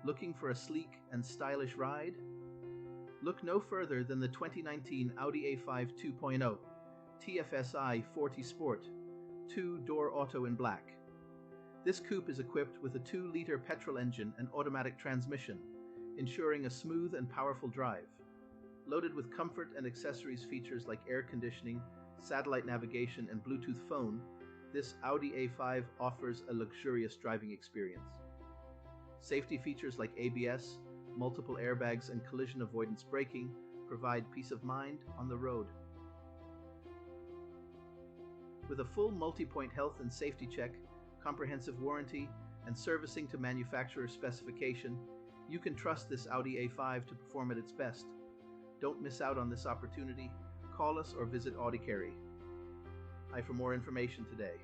Looking for a sleek and stylish ride? Look no further than the 2019 Audi A5 2.0 Tfsi 40 Sport, 2-door auto in black. This coupe is equipped with a 2-liter petrol engine and automatic transmission, ensuring a smooth and powerful drive. Loaded with comfort and accessories features like air conditioning, satellite navigation, and Bluetooth phone, this Audi A5 offers a luxurious driving experience. Safety features like ABS, multiple airbags, and collision avoidance braking provide peace of mind on the road. With a full multi-point health and safety check, comprehensive warranty, and servicing to manufacturer specification, you can trust this Audi A5 to perform at its best. Don't miss out on this opportunity. Call us or visit audikerry.ie for more information today.